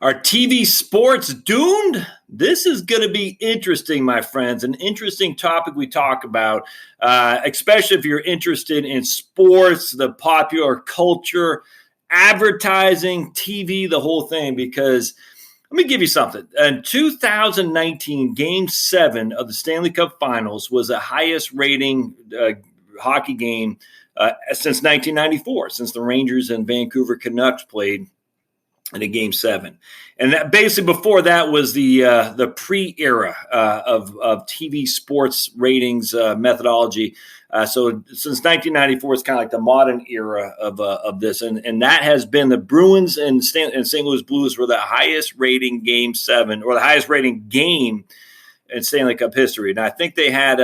Are TV sports doomed? This is going to be interesting, my friends. An interesting topic we talk about, especially if you're interested in sports, the popular culture, advertising, TV, the whole thing. Because let me give you something. In 2019, Game 7 of the Stanley Cup Finals was the highest rating hockey game since 1994, since the Rangers and Vancouver Canucks played in a Game 7. And that basically before that was the pre-era of TV sports ratings methodology. So since 1994, it's kind of like the modern era of this. And that has been the Bruins and St. Louis Blues were the highest rating Game 7 or the highest rating game in Stanley Cup history. And I think they had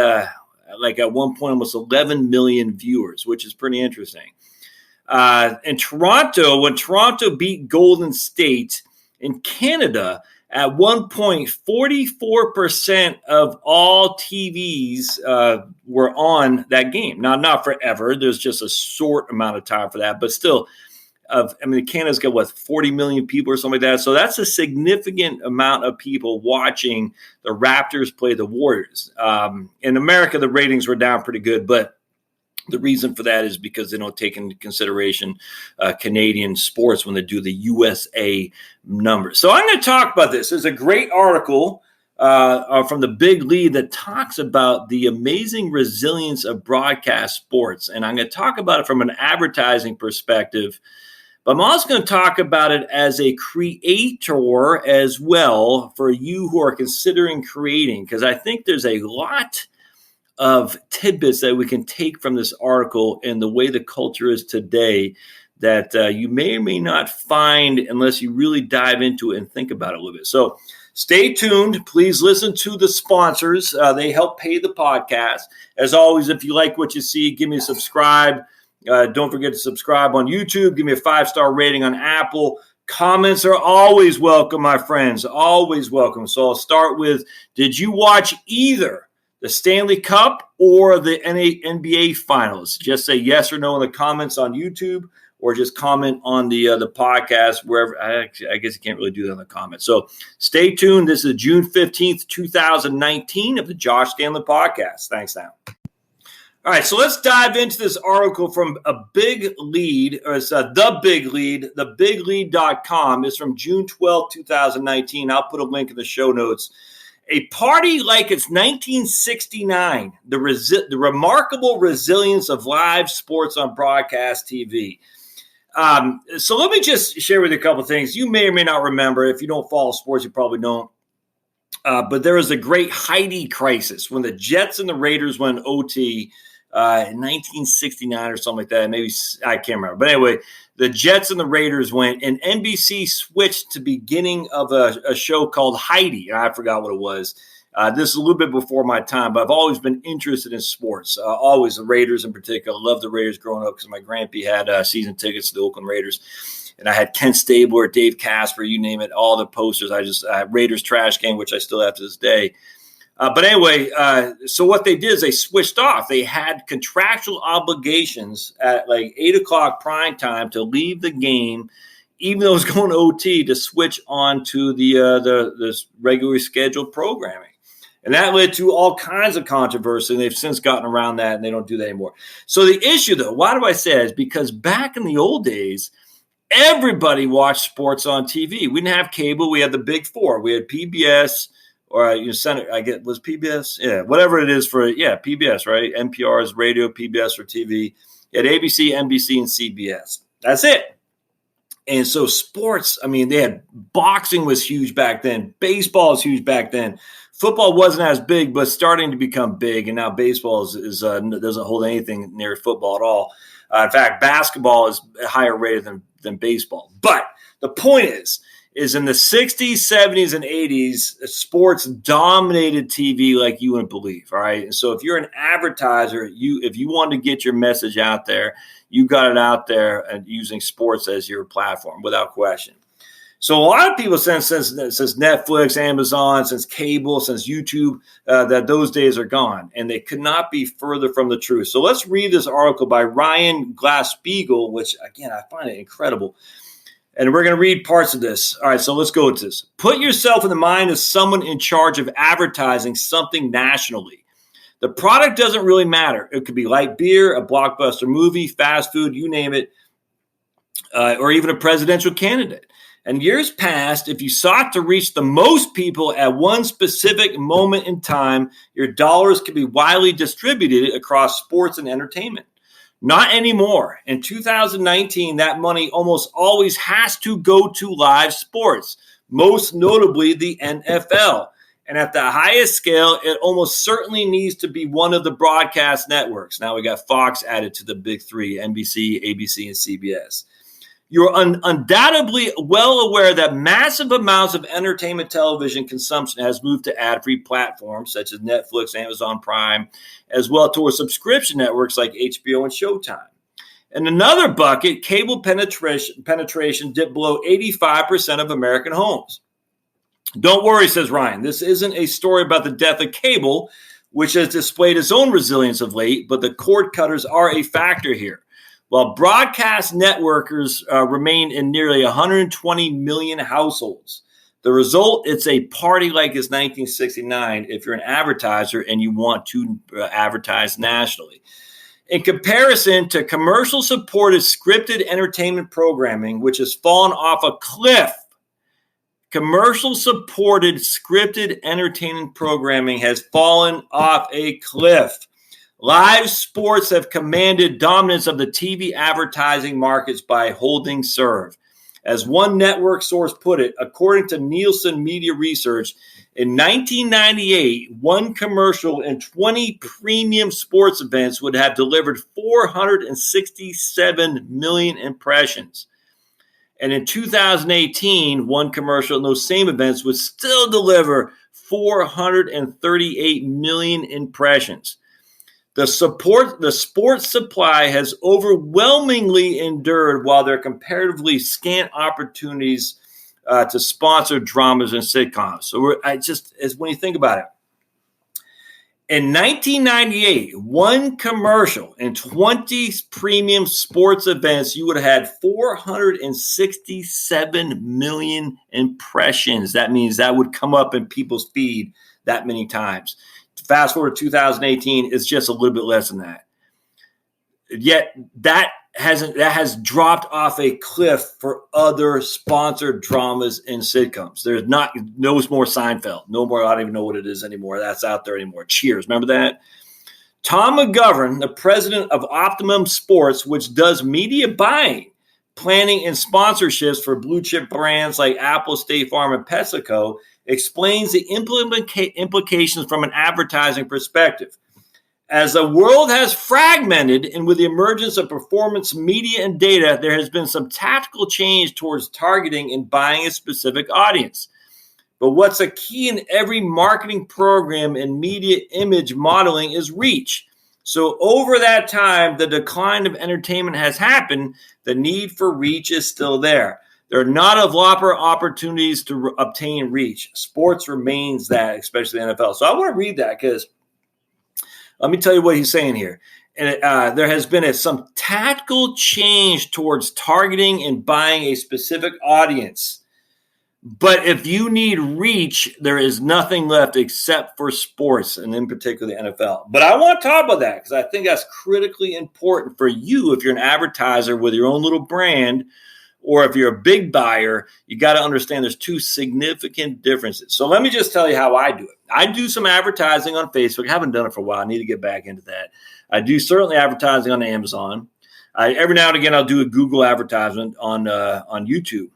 like at one point almost 11 million viewers, which is pretty interesting. In Toronto, when Toronto beat Golden State in Canada, at one point, 44% of all TVs were on that game. Now, not forever. There's just a short amount of time for that. But still, Canada's got, 40 million people or something like that. So that's a significant amount of people watching the Raptors play the Warriors. In America, the ratings were down pretty good, but the reason for that is because they don't take into consideration Canadian sports when they do the USA numbers. So I'm going to talk about this. There's a great article from the Big Lead that talks about the amazing resilience of broadcast sports. And I'm going to talk about it from an advertising perspective. But I'm also going to talk about it as a creator as well for you who are considering creating, because I think there's a lot of tidbits that we can take from this article and the way the culture is today that you may or may not find unless you really dive into it and think about it a little bit. So stay tuned. Please listen to the sponsors. They help pay the podcast. As always, if you like what you see, give me a subscribe. Don't forget to subscribe on YouTube. Give me a 5-star rating on Apple. Comments are always welcome, my friends. Always welcome. So I'll start with, did you watch either the Stanley Cup or the NBA Finals? Just say yes or no in the comments on YouTube, or just comment on the podcast wherever. I guess you can't really do that in the comments. So stay tuned. This is June 15th, 2019 of the Josh Stanley Podcast. Thanks now. All right, so let's dive into this article from a Big Lead, or it's The Big Lead. TheBigLead.com is from June 12th, 2019. I'll put a link in the show notes. A party like it's 1969, the remarkable resilience of live sports on broadcast TV. So let me just share with you a couple of things. You may or may not remember. If you don't follow sports, you probably don't. But there was a great Heidi crisis when the Jets and the Raiders went OT in 1969 or something like that. Maybe I can't remember. But anyway, the Jets and the Raiders went, and NBC switched to beginning of a show called Heidi. I forgot what it was. This is a little bit before my time, but I've always been interested in sports. Always the Raiders in particular. I loved the Raiders growing up because my grandpa had season tickets to the Oakland Raiders. And I had Ken Stabler, Dave Casper, you name it, all the posters. I had Raiders trash can, which I still have to this day. But anyway, so what they did is they switched off. They had contractual obligations at like 8 o'clock prime time to leave the game, even though it was going to OT, to switch on to the regularly scheduled programming. And that led to all kinds of controversy, and they've since gotten around that, and they don't do that anymore. So the issue, though, why do I say it? Is because back in the old days, everybody watched sports on TV. We didn't have cable. We had the big four. We had PBS, or was PBS? Yeah, whatever it is PBS, right? NPR's radio, PBS for TV. You had ABC, NBC, and CBS. That's it. And so sports, they had boxing was huge back then. Baseball was huge back then. Football wasn't as big, but starting to become big. And now baseball doesn't hold anything near football at all. In fact, basketball is higher rated than baseball. But the point is in the 60s, 70s, and 80s, sports dominated TV like you wouldn't believe, all right? And so if you're an advertiser, if you want to get your message out there, you got it out there and using sports as your platform without question. So a lot of people since Netflix, Amazon, since cable, since YouTube, that those days are gone, and they could not be further from the truth. So let's read this article by Ryan Glass-Steagall, which, again, I find it incredible. And we're going to read parts of this. All right, so let's go with this. Put yourself in the mind of someone in charge of advertising something nationally. The product doesn't really matter. It could be light beer, a blockbuster movie, fast food, you name it, or even a presidential candidate. And years past, if you sought to reach the most people at one specific moment in time, your dollars could be widely distributed across sports and entertainment. Not anymore. In 2019, that money almost always has to go to live sports, most notably the NFL. And at the highest scale, it almost certainly needs to be one of the broadcast networks. Now we got Fox added to the big three, NBC, ABC, and CBS. You're undoubtedly well aware that massive amounts of entertainment television consumption has moved to ad-free platforms such as Netflix, Amazon Prime, as well towards subscription networks like HBO and Showtime. In another bucket, cable penetration dipped below 85% of American homes. Don't worry, says Ryan. This isn't a story about the death of cable, which has displayed its own resilience of late, but the cord cutters are a factor here. While broadcast networkers remain in nearly 120 million households, the result, it's a party like it's 1969 if you're an advertiser and you want to advertise nationally. In comparison to commercial-supported scripted entertainment programming, which has fallen off a cliff, commercial-supported scripted entertainment programming has fallen off a cliff. Live sports have commanded dominance of the TV advertising markets by holding serve. As one network source put it, according to Nielsen Media Research, in 1998, one commercial and 20 premium sports events would have delivered 467 million impressions. And in 2018, one commercial in those same events would still deliver 438 million impressions. The sports supply has overwhelmingly endured while there are comparatively scant opportunities to sponsor dramas and sitcoms. So when you think about it, in 1998, one commercial and 20 premium sports events, you would have had 467 million impressions. That means that would come up in people's feed that many times. Fast forward to 2018, it's just a little bit less than that. Yet that has dropped off a cliff for other sponsored dramas and sitcoms. There's no more Seinfeld. No more, I don't even know what it is anymore. That's out there anymore. Cheers. Remember that? Tom McGovern, the president of Optimum Sports, which does media buying, planning, and sponsorships for blue chip brands like Apple, State Farm, and PepsiCo, explains the implications from an advertising perspective. As the world has fragmented and with the emergence of performance media and data, there has been some tactical change towards targeting and buying a specific audience. But what's a key in every marketing program and media image modeling is reach. So over that time, the decline of entertainment has happened. The need for reach is still there. There are not a lot of opportunities to obtain reach. Sports remains that, especially the NFL. So I want to read that because let me tell you what he's saying here. And there has been some tactical change towards targeting and buying a specific audience. But if you need reach, there is nothing left except for sports, and in particular the NFL. But I want to talk about that because I think that's critically important for you if you're an advertiser with your own little brand, or if you're a big buyer. You got to understand there's two significant differences. So let me just tell you how I do it. I do some advertising on Facebook. I haven't done it for a while. I need to get back into that. I do certainly advertising on Amazon. Every now and again, I'll do a Google advertisement on YouTube.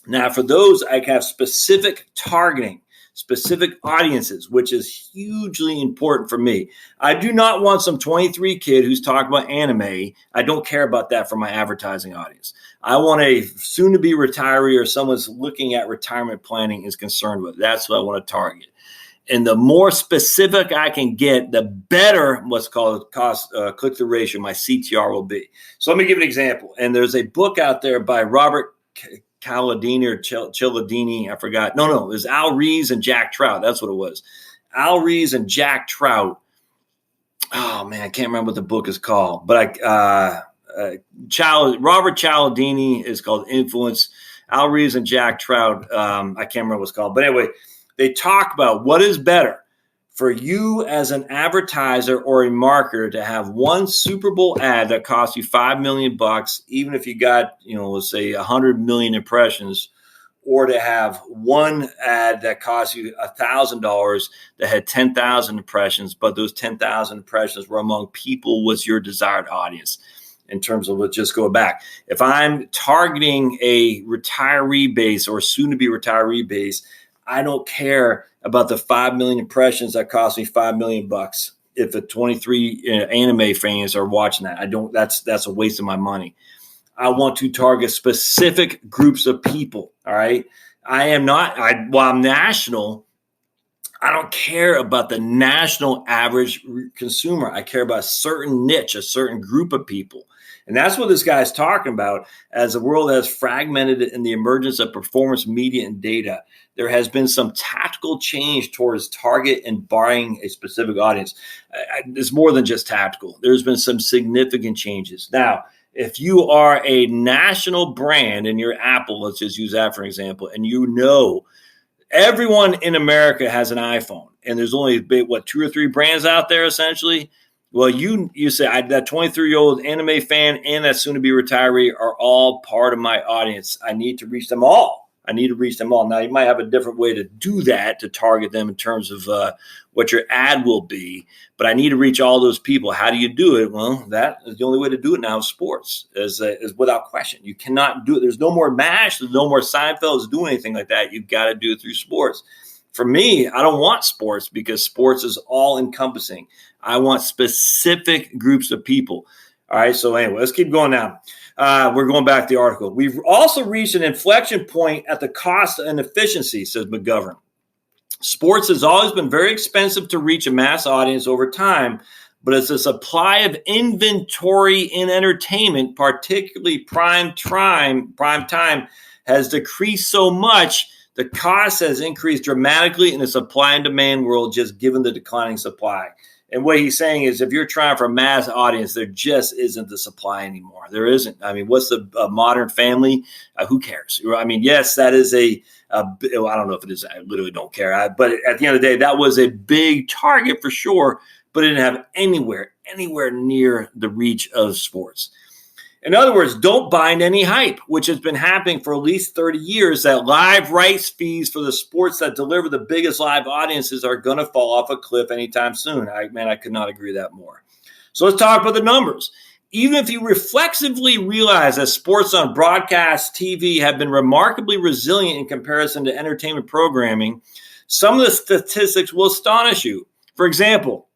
Now, for those, I have specific targeting, specific audiences, which is hugely important for me. I do not want some 23 kid who's talking about anime. I don't care about that for my advertising audience. I want a soon-to-be retiree or someone's looking at retirement planning is concerned with. That's what I want to target. And the more specific I can get, the better what's called cost click-through ratio, my CTR will be. So let me give an example. And there's a book out there by Robert Cialdini or Cialdini, I forgot. No, it was Al Rees and Jack Trout. That's what it was. Al Rees and Jack Trout. Oh man, I can't remember what the book is called, but Robert Cialdini is called Influence. Al Reeves and Jack Trout, I can't remember what it's called. But anyway, they talk about what is better for you as an advertiser or a marketer to have one Super Bowl ad that costs you $5 million, even if you got, let's say 100 million impressions, or to have one ad that costs you $1,000 that had 10,000 impressions, but those 10,000 impressions were among people was your desired audience. In terms of, let's just go back. If I'm targeting a retiree base or soon to be retiree base, I don't care about the 5 million impressions that cost me $5 million. If the 23 anime fans are watching that, I don't. That's a waste of my money. I want to target specific groups of people. All right. I'm national. I don't care about the national average consumer. I care about a certain niche, a certain group of people. And that's what this guy's talking about. As the world has fragmented in the emergence of performance media and data, there has been some tactical change towards target and buying a specific audience. It's more than just tactical. There's been some significant changes. Now, if you are a national brand and you're Apple, let's just use that for an example, and everyone in America has an iPhone, and there's only 2 or 3 brands out there essentially. Well, you say that 23-year-old anime fan and that soon-to-be retiree are all part of my audience. I need to reach them all. Now, you might have a different way to do that, to target them in terms of what your ad will be, but I need to reach all those people. How do you do it? Well, that is the only way to do it now. Sports is without question. You cannot do it. There's no more MASH. There's no more Seinfelds doing anything like that. You've got to do it through sports. For me, I don't want sports because sports is all encompassing. I want specific groups of people. All right. So anyway, let's keep going now. We're going back to the article. We've also reached an inflection point at the cost and efficiency, says McGovern. Sports has always been very expensive to reach a mass audience over time, but as the supply of inventory in entertainment, particularly prime time, has decreased so much, the cost has increased dramatically in the supply and demand world, just given the declining supply. And what he's saying is, if you're trying for a mass audience, there just isn't the supply anymore. There isn't. I mean, what's the Modern Family? Who cares? I mean, yes, that is I don't know if it is. I literally don't care. But at the end of the day, that was a big target for sure, but it didn't have anywhere near the reach of sports. In other words, don't bind any hype, which has been happening for at least 30 years, that live rights fees for the sports that deliver the biggest live audiences are going to fall off a cliff anytime soon. I could not agree that more. So let's talk about the numbers. Even if you reflexively realize that sports on broadcast TV have been remarkably resilient in comparison to entertainment programming, some of the statistics will astonish you. For example,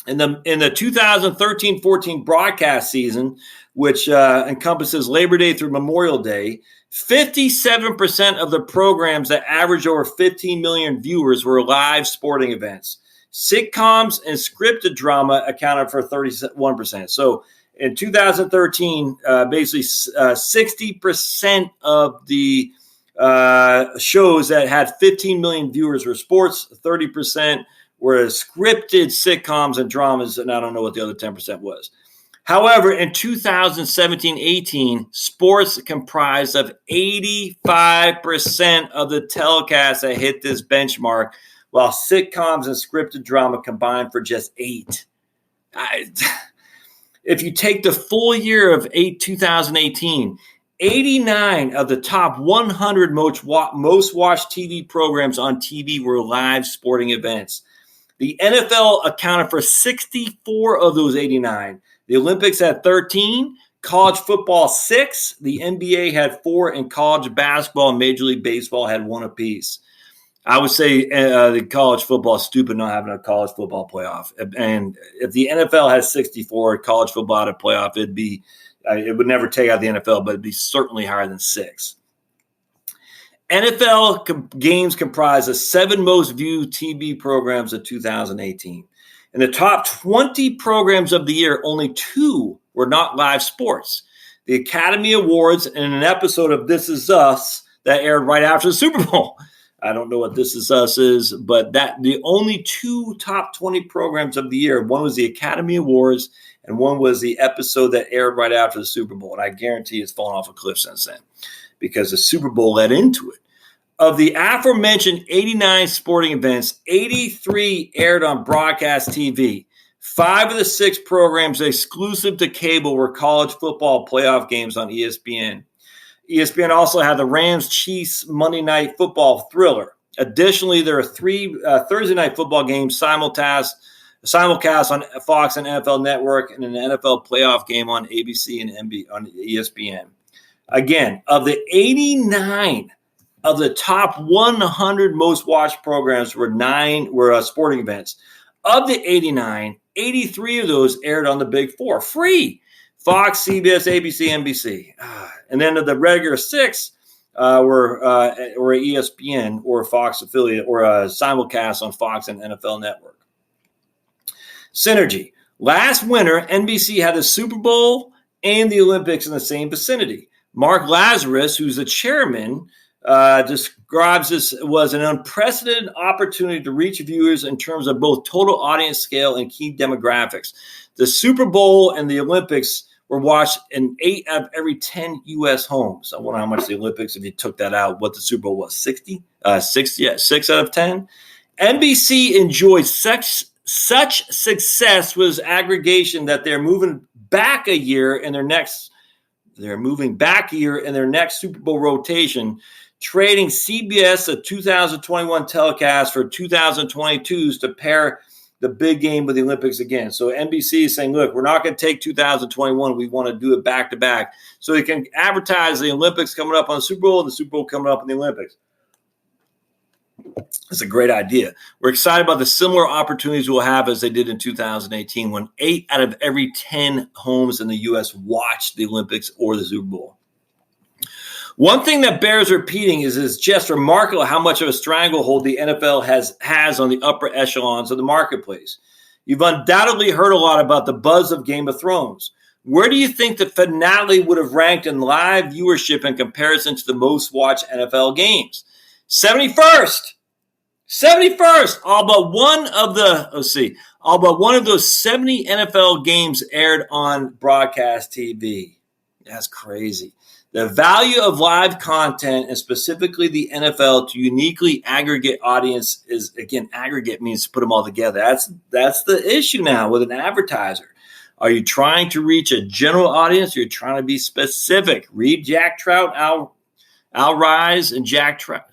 in the 2013-14 broadcast season, which encompasses Labor Day through Memorial Day, 57% of the programs that average over 15 million viewers were live sporting events. Sitcoms and scripted drama accounted for 31%. So in 2013, basically 60% of the shows that had 15 million viewers were sports, 30% were scripted sitcoms and dramas, and I don't know what the other 10% was. However, in 2017-18, sports comprised of 85% of the telecasts that hit this benchmark, while sitcoms and scripted drama combined for just 8%. If you take the full year of 2018, 89 of the top 100 most watched TV programs on TV were live sporting events. The NFL accounted for 64 of those 89. The Olympics had 13, college football 6, the NBA had 4, and college basketball and Major League Baseball had 1 apiece. I would say the college football is stupid not having a college football playoff. And if the NFL has 64, college football had a playoff, it would never take out the NFL, but it'd be certainly higher than 6. NFL games comprise the 7 most viewed TV programs of 2018. In the top 20 programs of the year, only 2 were not live sports. The Academy Awards and an episode of This Is Us that aired right after the Super Bowl. I don't know what This Is Us is, but the only 2 top 20 programs of the year, one was the Academy Awards and one was the episode that aired right after the Super Bowl. And I guarantee it's fallen off a cliff since then because the Super Bowl led into it. Of the aforementioned 89 sporting events, 83 aired on broadcast TV. 5 of the 6 programs exclusive to cable were college football playoff games on ESPN. ESPN also had the Rams-Chiefs Monday Night Football thriller. Additionally, there are 3 Thursday night football games simulcast on Fox and NFL Network, and an NFL playoff game on ABC and on ESPN. Again, of the 89 of the top 100 most watched programs were sporting events. Of the 89, 83 of those aired on the Big Four, free. Fox, CBS, ABC, NBC. And then of the regular 6 were ESPN or Fox affiliate or a simulcast on Fox and NFL Network. Synergy. Last winter, NBC had the Super Bowl and the Olympics in the same vicinity. Mark Lazarus, who's the chairman, describes this was an unprecedented opportunity to reach viewers in terms of both total audience scale and key demographics. The Super Bowl and the Olympics were watched in 8 out of every 10 U.S. homes. I wonder how much the Olympics, if you took that out, what the Super Bowl was, 60? 6 out of 10. NBC enjoyed such success with its aggregation that they're moving back a year in their next Super Bowl rotation, trading CBS a 2021 telecast for 2022's to pair the big game with the Olympics again. So NBC is saying, look, we're not going to take 2021. We want to do it back to back. So they can advertise the Olympics coming up on the Super Bowl and the Super Bowl coming up in the Olympics. It's a great idea. We're excited about the similar opportunities we'll have as they did in 2018 when 8 out of every 10 homes in the U.S. watched the Olympics or the Super Bowl. One thing that bears repeating is it's just remarkable how much of a stranglehold the NFL has on the upper echelons of the marketplace. You've undoubtedly heard a lot about the buzz of Game of Thrones. Where do you think the finale would have ranked in live viewership in comparison to the most watched NFL games? 71st. All but one of those 70 NFL games aired on broadcast TV. That's crazy. The value of live content, and specifically the NFL, to uniquely aggregate audience is, again, aggregate means to put them all together. That's the issue now with an advertiser. Are you trying to reach a general audience? Or you're trying to be specific. Read Jack Trout, Al Rise, and Jack Trout.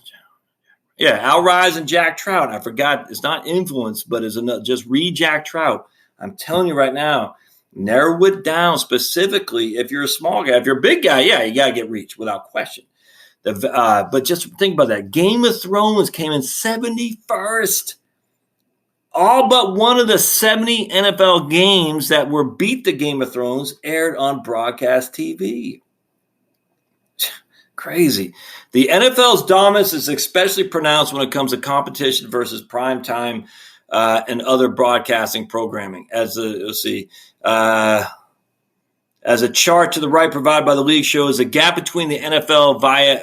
Yeah, Al Rise and Jack Trout. I forgot. It's not influence, but it's enough. Just read Jack Trout. I'm telling you right now. Narrow it down specifically if you're a small guy. If you're a big guy, yeah, you got to get reach without question. But just think about that. Game of Thrones came in 71st. All but one of the 70 NFL games that were beat the Game of Thrones aired on broadcast TV. Crazy. The NFL's dominance is especially pronounced when it comes to competition versus prime time and other broadcasting programming. As a chart to the right provided by the league shows, the gap between the NFL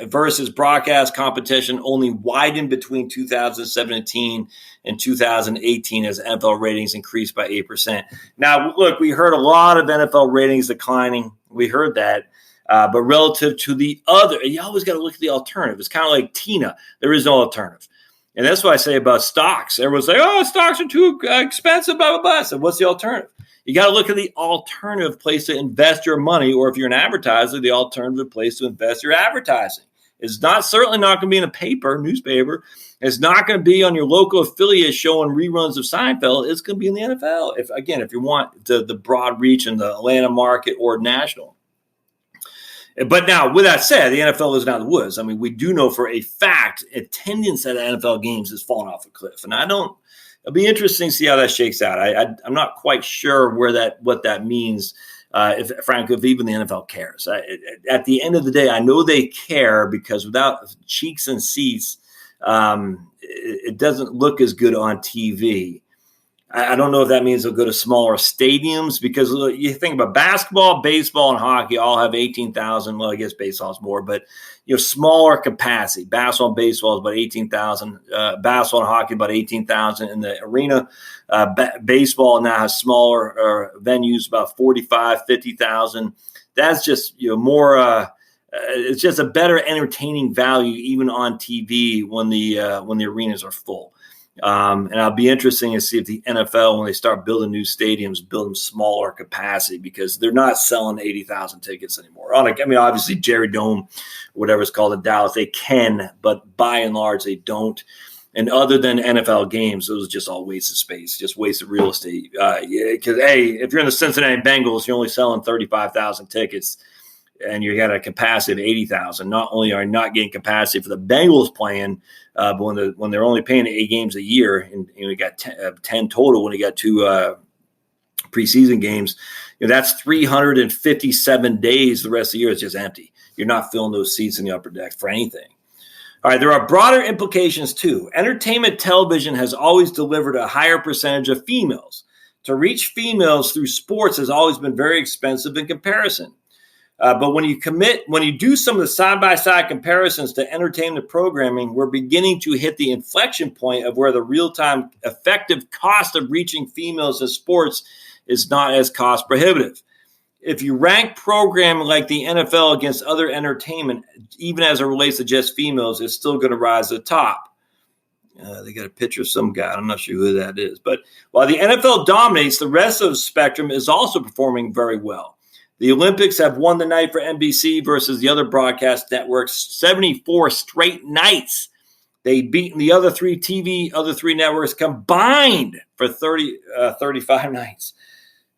versus broadcast competition only widened between 2017 and 2018 as NFL ratings increased by 8%. Now, look, we heard a lot of NFL ratings declining. We heard that. But relative to the other, you always got to look at the alternative. It's kind of like Tina. There is no alternative. And that's what I say about stocks. Everyone's like, oh, stocks are too expensive, blah, blah, blah. So what's the alternative? You got to look at the alternative place to invest your money, or if you're an advertiser, the alternative place to invest your advertising. It's certainly not going to be in a newspaper. It's not going to be on your local affiliate showing reruns of Seinfeld. It's going to be in the NFL. If you want the broad reach in the Atlanta market or national. But now, with that said, the NFL isn't out of the woods. I mean, we do know for a fact attendance at NFL games has fallen off a cliff. And it'll be interesting to see how that shakes out. I'm not quite sure what that means, if even the NFL cares. At the end of the day, I know they care because without cheeks and seats, it doesn't look as good on TV. I don't know if that means they'll go to smaller stadiums, because you think about basketball, baseball, and hockey all have 18,000. Well, I guess baseball is more, but smaller capacity. Basketball and baseball is about 18,000. Basketball and hockey about 18,000 in the arena. Baseball now has smaller venues, about 45, 50,000. That's just more. It's just a better entertaining value even on TV when the arenas are full. And it'll be interesting to see if the NFL, when they start building new stadiums, build them smaller capacity, because they're not selling 80,000 tickets anymore. Obviously Jerry Dome, whatever it's called in Dallas, they can, but by and large they don't. And other than NFL games, it was just all wasted space, just wasted real estate. Because if you're in the Cincinnati Bengals, you're only selling 35,000 tickets, and you got a capacity of 80,000. Not only are you not getting capacity for the Bengals playing, but when they're only paying 8 games a year, and you got 10 total when you got 2 preseason games, that's 357 days. The rest of the year is just empty. You're not filling those seats in the upper deck for anything. All right, there are broader implications too. Entertainment television has always delivered a higher percentage of females. To reach females through sports has always been very expensive in comparison. But when you do some of the side-by-side comparisons to entertainment programming, we're beginning to hit the inflection point of where the real-time effective cost of reaching females in sports is not as cost prohibitive. If you rank programming like the NFL against other entertainment, even as it relates to just females, it's still going to rise to the top. They got a picture of some guy. I'm not sure who that is. But while the NFL dominates, the rest of the spectrum is also performing very well. The Olympics have won the night for NBC versus the other broadcast networks 74 straight nights. They've beaten the other three networks combined for 35 nights.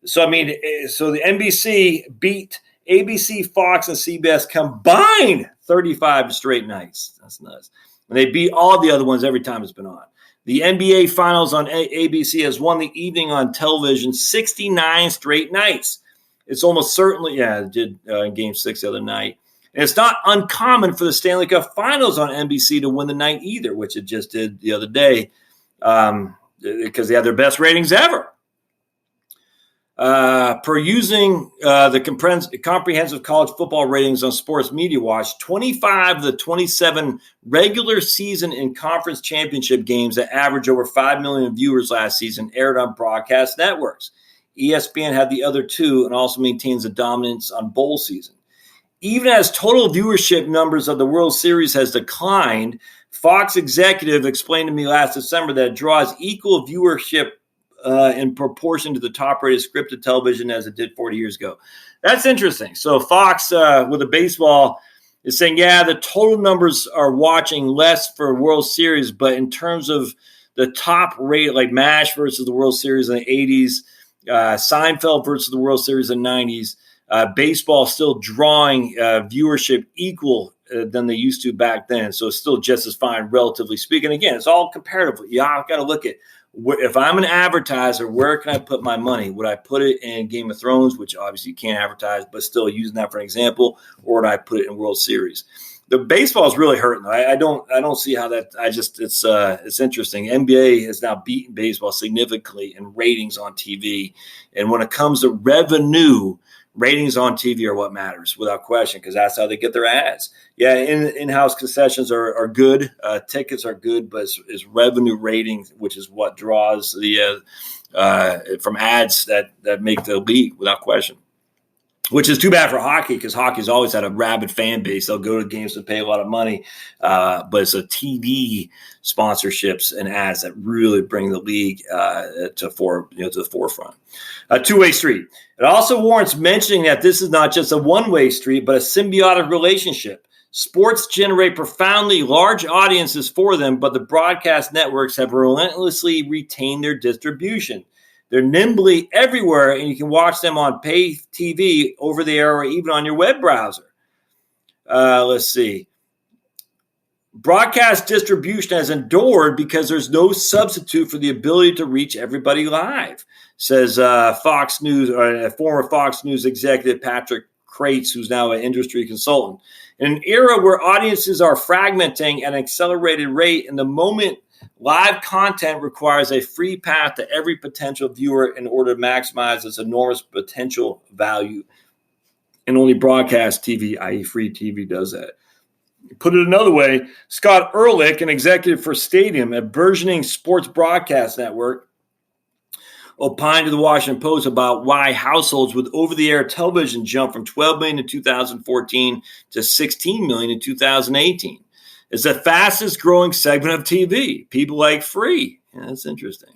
So the NBC beat ABC, Fox, and CBS combined 35 straight nights. That's nuts. And they beat all the other ones every time it's been on. The NBA Finals on ABC has won the evening on television 69 straight nights. It's almost certainly, it did in Game 6 the other night. And it's not uncommon for the Stanley Cup Finals on NBC to win the night either, which it just did the other day, because they had their best ratings ever. Per using the comprehensive college football ratings on Sports Media Watch, 25 of the 27 regular season and conference championship games that average over 5 million viewers last season aired on broadcast networks. ESPN had the other 2 and also maintains a dominance on bowl season. Even as total viewership numbers of the World Series has declined, Fox executive explained to me last December that it draws equal viewership in proportion to the top-rated scripted television as it did 40 years ago. That's interesting. So Fox, with the baseball, is saying, the total numbers are watching less for World Series, but in terms of the top rate, like MASH versus the World Series in the 80s, Seinfeld versus the World Series in the 90s, baseball still drawing viewership equal than they used to back then. So it's still just as fine, relatively speaking. Again, it's all comparatively. I've got to look at, if I'm an advertiser, where can I put my money? Would I put it in Game of Thrones, which obviously you can't advertise, but still using that for an example, or would I put it in World Series? The baseball is really hurting. I don't see how that. It's interesting. NBA has now beaten baseball significantly in ratings on TV, and when it comes to revenue, ratings on TV are what matters without question, because that's how they get their ads. Yeah, in-house concessions are good, tickets are good, but it's revenue ratings, which is what draws the from ads that make the league without question. Which is too bad for hockey, because hockey's always had a rabid fan base. They'll go to games to pay a lot of money, but it's a TV sponsorships and ads that really bring the league to the forefront. A two-way street. It also warrants mentioning that this is not just a one-way street, but a symbiotic relationship. Sports generate profoundly large audiences for them, but the broadcast networks have relentlessly retained their distribution. They're nimbly everywhere, and you can watch them on pay TV, over the air, or even on your web browser. Let's see. Broadcast distribution has endured because there's no substitute for the ability to reach everybody live, says Fox News, or a former Fox News executive, Patrick Krates, who's now an industry consultant. In an era where audiences are fragmenting at an accelerated rate, and the moment Live content requires a free path to every potential viewer in order to maximize its enormous potential value. And only broadcast TV, i.e. free TV, does that. Put it another way, Scott Ehrlich, an executive for Stadium, a burgeoning sports broadcast network, opined to the Washington Post about why households with over-the-air television jumped from 12 million in 2014 to 16 million in 2018. It's the fastest growing segment of TV. People like free. Yeah, that's interesting.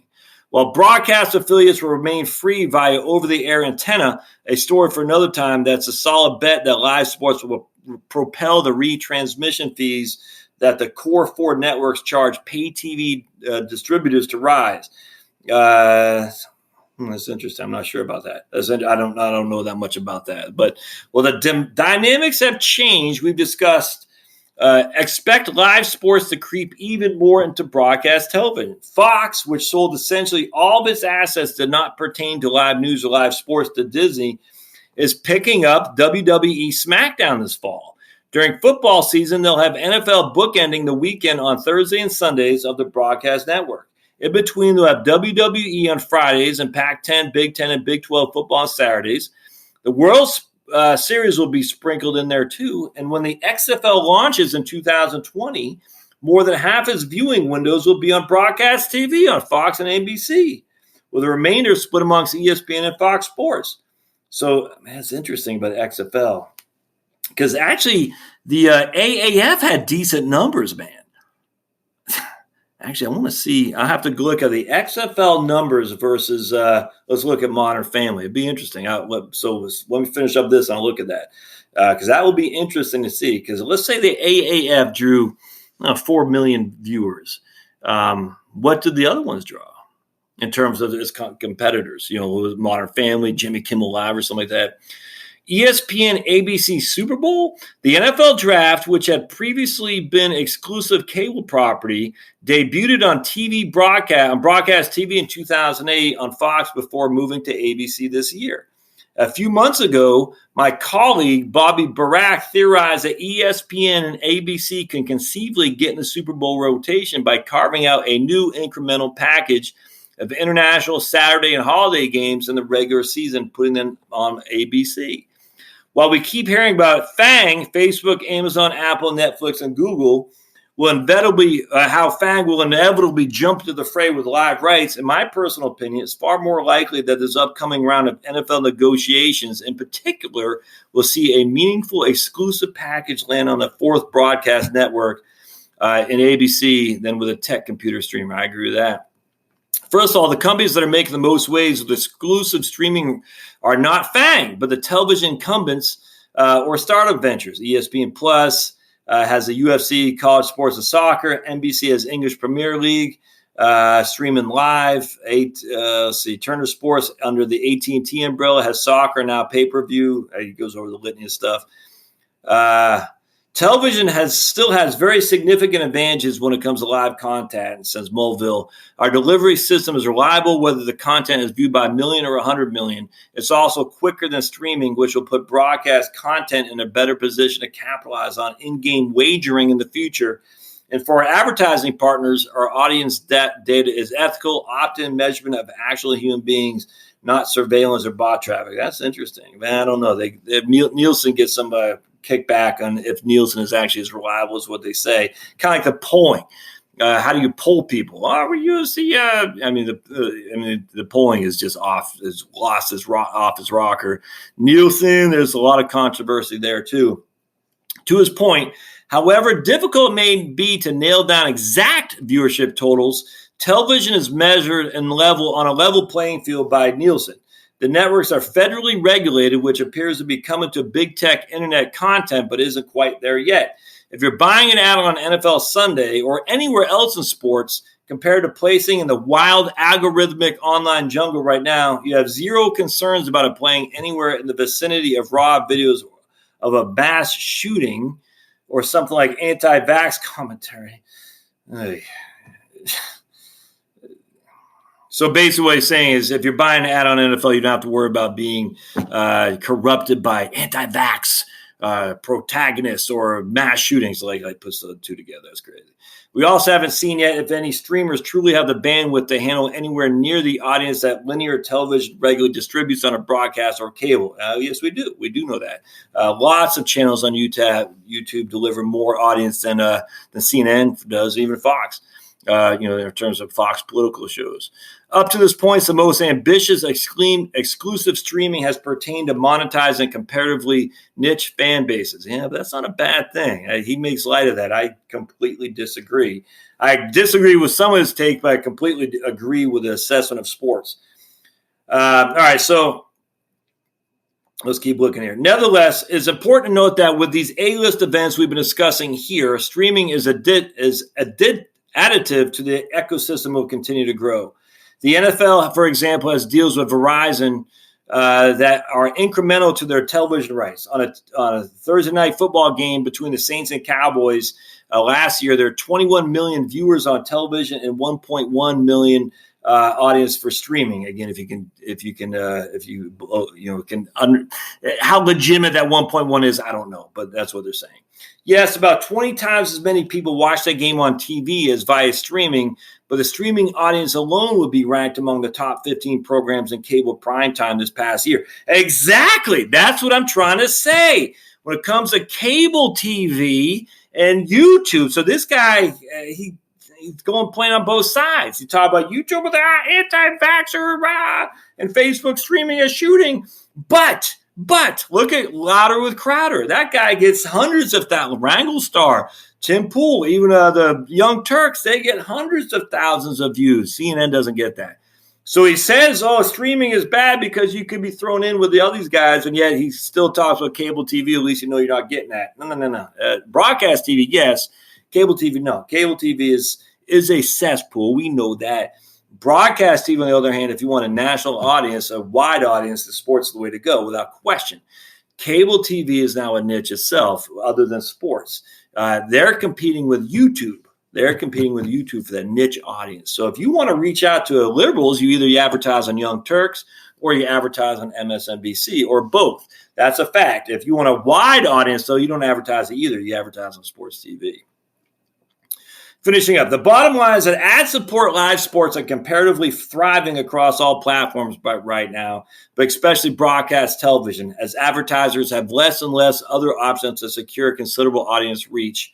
While broadcast affiliates will remain free via over-the-air antenna, a story for another time, that's a solid bet that live sports will propel the retransmission fees that the core four networks charge pay TV distributors to rise. That's interesting. I'm not sure about that. I don't know that much about that. But the dynamics have changed. We've discussed. Expect live sports to creep even more into broadcast television. Fox, which sold essentially all of its assets that did not pertain to live news or live sports to Disney, is picking up WWE SmackDown this fall. During football season, they'll have NFL bookending the weekend on Thursday and Sundays of the broadcast network. In between, they'll have WWE on Fridays and Pac-10, Big 10, and Big 12 football on Saturdays. The World Series will be sprinkled in there too. And when the XFL launches in 2020, more than half its viewing windows will be on broadcast TV on Fox and ABC, with the remainder split amongst ESPN and Fox Sports. So, man, it's interesting about XFL. Because actually, the AAF had decent numbers, man. Actually, I want to see. I have to look at the XFL numbers versus, let's look at Modern Family. It'd be interesting. So let me finish up this and I'll look at that. Because that will be interesting to see. Because let's say the AAF drew 4 million viewers. What did the other ones draw in terms of its competitors? You know, it was Modern Family, Jimmy Kimmel Live or something like that. ESPN ABC Super Bowl, the NFL Draft, which had previously been exclusive cable property, debuted on broadcast TV in 2008 on Fox before moving to ABC this year. A few months ago, my colleague Bobby Barak theorized that ESPN and ABC can conceivably get in the Super Bowl rotation by carving out a new incremental package of international Saturday and holiday games in the regular season, putting them on ABC. While we keep hearing about FANG, Facebook, Amazon, Apple, Netflix, and Google, how FANG will inevitably jump to the fray with live rights, in my personal opinion, it's far more likely that this upcoming round of NFL negotiations, in particular, will see a meaningful exclusive package land on the fourth broadcast network in ABC than with a tech computer streamer. I agree with that. First of all, the companies that are making the most waves with exclusive streaming are not FANG, but the television incumbents or startup ventures. ESPN Plus has the UFC, college sports and soccer. NBC has English Premier League, streaming live. Turner Sports under the AT&T umbrella has soccer, now pay-per-view. It goes over the litany of stuff. Television still has very significant advantages when it comes to live content, says Mulville. Our delivery system is reliable whether the content is viewed by a million or 100 million. It's also quicker than streaming, which will put broadcast content in a better position to capitalize on in-game wagering in the future. And for our advertising partners, our audience data is ethical, opt-in measurement of actual human beings, not surveillance or bot traffic. That's interesting. Man, I don't know. Nielsen gets some kickback on if Nielsen is actually as reliable as what they say. Kind of like the polling. How do you poll people? We use the. The polling is just off. Is lost off his rocker. Nielsen. There's a lot of controversy there too. To his point, however difficult it may be to nail down exact viewership totals, television is measured on a level playing field by Nielsen. The networks are federally regulated, which appears to be coming to big tech internet content, but isn't quite there yet. If you're buying an ad on NFL Sunday or anywhere else in sports, compared to placing in the wild algorithmic online jungle right now, you have zero concerns about it playing anywhere in the vicinity of raw videos of a mass shooting or something like anti-vax commentary. So basically what he's saying is if you're buying an ad on NFL, you don't have to worry about being corrupted by anti-vax protagonists or mass shootings. Like puts the two together. That's crazy. We also haven't seen yet if any streamers truly have the bandwidth to handle anywhere near the audience that linear television regularly distributes on a broadcast or cable. Yes, we do. We do know that. Lots of channels on YouTube deliver more audience than CNN does, even Fox. In terms of Fox political shows. Up to this point, the most ambitious exclusive streaming has pertained to monetizing comparatively niche fan bases. Yeah, but that's not a bad thing. He makes light of that. I completely disagree. I disagree with some of his take, but I completely agree with the assessment of sports. All right, so let's keep looking here. Nevertheless, it's important to note that with these A-list events we've been discussing here, streaming is additive to the ecosystem will continue to grow. The NFL, for example, has deals with Verizon that are incremental to their television rights. On a Thursday night football game between the Saints and Cowboys last year, there are 21 million viewers on television and 1.1 million audience for streaming. Again, how legitimate that 1.1 is, I don't know, but that's what they're saying. Yes, about 20 times as many people watch that game on TV as via streaming, but the streaming audience alone would be ranked among the top 15 programs in cable primetime this past year. Exactly. That's what I'm trying to say. When it comes to cable TV and YouTube, so this guy, he's playing on both sides. He talked about YouTube with the anti-vaxxer and Facebook streaming a shooting, but look at Louder with Crowder. That guy gets hundreds of thousands. Wrangle Star, Tim Pool, even the Young Turks, they get hundreds of thousands of views. CNN doesn't get that. So he says, streaming is bad because you could be thrown in with all these guys, and yet he still talks about cable TV. At least you know you're not getting that. No. Broadcast TV, yes. Cable TV, no. Cable TV is a cesspool. We know that. Broadcast TV, on the other hand, if you want a national audience, a wide audience, the sports is the way to go, without question. Cable TV is now a niche itself, other than sports. They're competing with YouTube. They're competing with YouTube for that niche audience. So if you want to reach out to liberals, you advertise on Young Turks or you advertise on MSNBC or both. That's a fact. If you want a wide audience, though, you don't advertise it either. You advertise on sports TV. Finishing up, the bottom line is that ad-support live sports are comparatively thriving across all platforms right now, but especially broadcast television, as advertisers have less and less other options to secure considerable audience reach.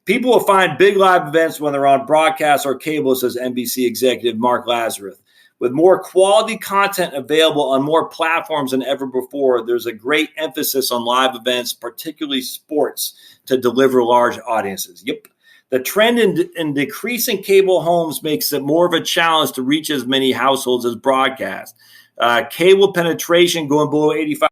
People will find big live events when they're on broadcast or cable, says NBC executive Mark Lazarus. With more quality content available on more platforms than ever before, there's a great emphasis on live events, particularly sports, to deliver large audiences. Yep. The trend in decreasing cable homes makes it more of a challenge to reach as many households as broadcast. Cable penetration going below 85%. All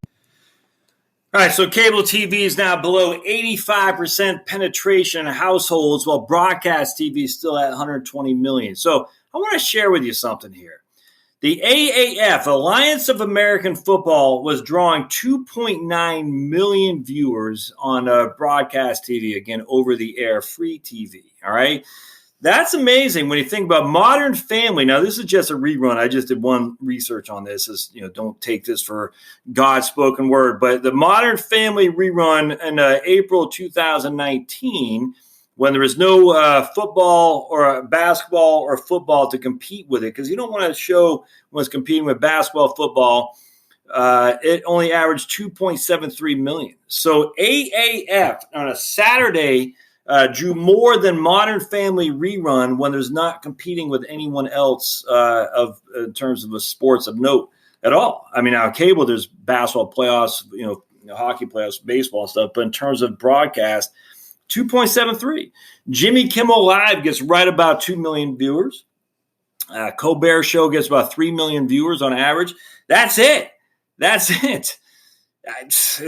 right, so cable TV is now below 85% penetration in households, while broadcast TV is still at 120 million. So I want to share with you something here. The AAF, Alliance of American Football, was drawing 2.9 million viewers on broadcast TV, again, over-the-air free TV, all right? That's amazing when you think about Modern Family. Now, this is just a rerun. I just did one research on this. Don't take this for God's spoken word. But the Modern Family rerun in April 2019, when there was no football or basketball or football to compete with it, because you don't want to show when it's competing with basketball, football, it only averaged 2.73 million. So AAF on a Saturday drew more than Modern Family rerun when there's not competing with anyone else in terms of the sports of note at all. I mean, on cable, there's basketball playoffs, hockey playoffs, baseball stuff, but in terms of broadcast, 2.73. Jimmy Kimmel Live gets right about 2 million viewers. Colbert Show gets about 3 million viewers on average. That's it. It's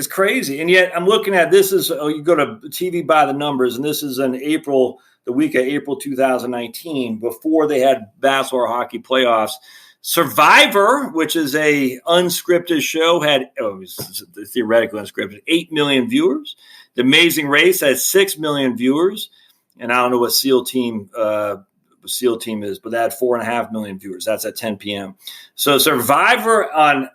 crazy. And yet I'm looking at this you go to TV by the numbers, and this is in April, the week of April 2019, before they had basketball or hockey playoffs. Survivor, which is a unscripted show, it was theoretically unscripted, 8 million viewers. The Amazing Race had 6 million viewers. And I don't know what SEAL team SEAL team is, but that had 4.5 million viewers. That's at 10 p.m. So Survivor on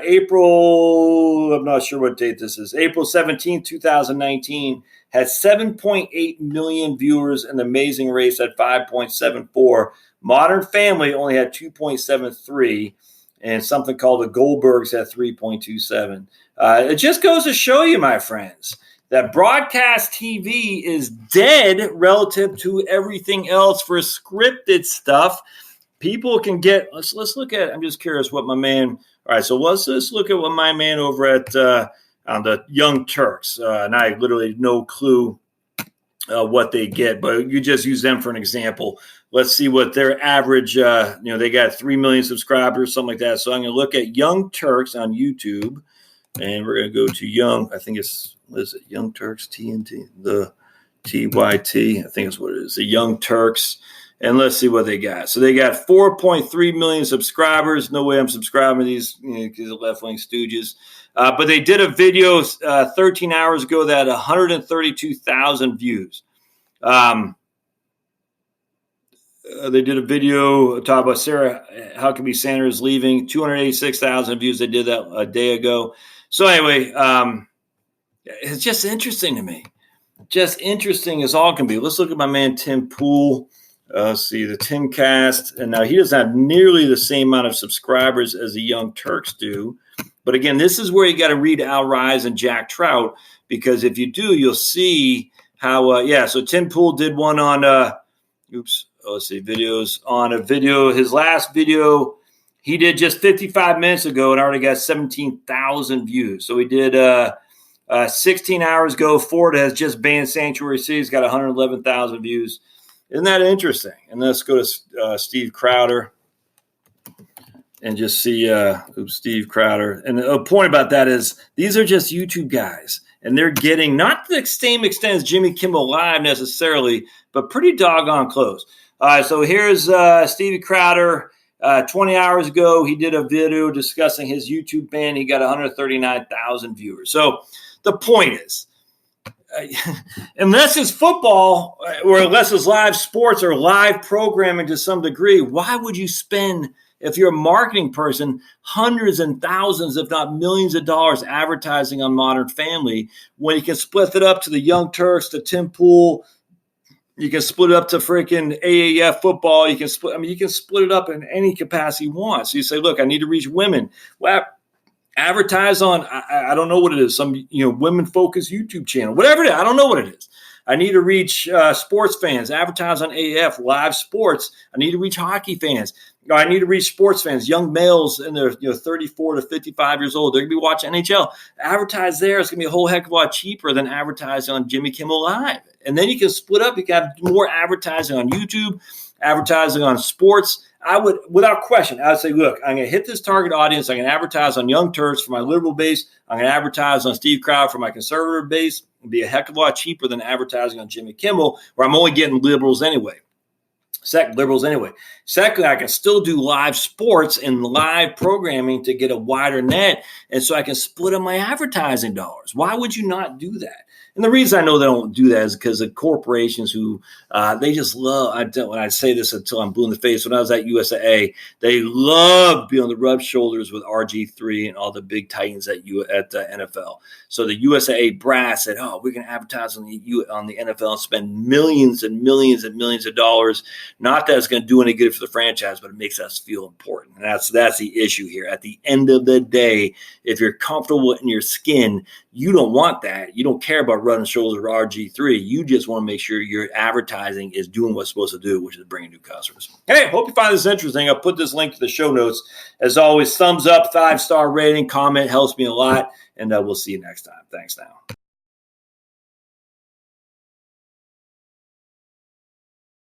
April, I'm not sure what date this is, April 17th, 2019, had 7.8 million viewers, an amazing race at 5.74. Modern Family only had 2.73, and something called the Goldbergs at 3.27. It just goes to show you, my friends, that broadcast TV is dead relative to everything else for scripted stuff. People can get, let's look at, I'm just curious what my man, all right, so let's look at what my man over at on the Young Turks, and I literally no clue what they get, but you just use them for an example. Let's see what their average, they got 3 million subscribers, something like that. So I'm going to look at Young Turks on YouTube, and we're going to go to Young, I think it's, what is it, Young Turks, TNT, the TYT, I think is what it is, the Young Turks. And let's see what they got. So they got 4.3 million subscribers. No way I'm subscribing to these because of left-wing stooges. But they did a video 13 hours ago that had 132,000 views. They did a video talking about Sarah Huckabee Sanders leaving, 286,000 views. They did that a day ago. So anyway, it's just interesting to me. Just interesting as all can be. Let's look at my man Tim Pool. Let's see, the Timcast. And now he doesn't have nearly the same amount of subscribers as the Young Turks do. But again, this is where you got to read Al Rise and Jack Trout, because if you do, you'll see how, so Tim Pool did one on, let's see, videos on a video. His last video he did just 55 minutes ago and already got 17,000 views. So he did 16 hours ago. Ford has just banned Sanctuary City. He's got 111,000 views. Isn't that interesting? And let's go to Steve Crowder and just see Steve Crowder. And the point about that is these are just YouTube guys. And they're getting not to the same extent as Jimmy Kimmel Live necessarily, but pretty doggone close. So here's Stevie Crowder. 20 hours ago, he did a video discussing his YouTube ban. He got 139,000 viewers. So the point is, unless it's football or unless it's live sports or live programming to some degree, why would you spend, if you're a marketing person, hundreds and thousands, if not millions of dollars advertising on Modern Family when you can split it up to the Young Turks, to Tim Pool, you can split it up to freaking AAF football. You can split it up in any capacity you want. So you say, look, I need to reach women. Well, advertise on, I don't know what it is, some women-focused YouTube channel, whatever it is. I don't know what it is. I need to reach sports fans. Advertise on AAF, live sports. I need to reach hockey fans. I need to reach sports fans, young males in their 34 to 55 years old. They're going to be watching NHL. Advertise there. It's going to be a whole heck of a lot cheaper than advertising on Jimmy Kimmel Live. And then you can split up. You can have more advertising on YouTube, advertising on sports. I would, without question, I would say, look, I'm going to hit this target audience. I'm going to advertise on Young Turks for my liberal base. I'm going to advertise on Steve Crowder for my conservative base. It'd be a heck of a lot cheaper than advertising on Jimmy Kimmel, where I'm only getting liberals anyway. Secondly, I can still do live sports and live programming to get a wider net, and so I can split up my advertising dollars. Why would you not do that? And the reason I know they don't do that is because of corporations who they just love. When I say this until I'm blue in the face. When I was at USAA, they love being on the rub shoulders with RG3 and all the big titans at the NFL. So the USAA brass said, "Oh, we're going to advertise on the NFL and spend millions and millions and millions of dollars. Not that it's going to do any good for the franchise, but it makes us feel important." And that's the issue here. At the end of the day, if you're comfortable in your skin, you don't want that. You don't care about running shoulders with RG3. You just want to make sure your advertising is doing what's supposed to do, which is bringing new customers. Hey, hope you find this interesting. I'll put this link to the show notes. As always, thumbs up, 5-star rating, comment helps me a lot, and we'll see you next time. Thanks now.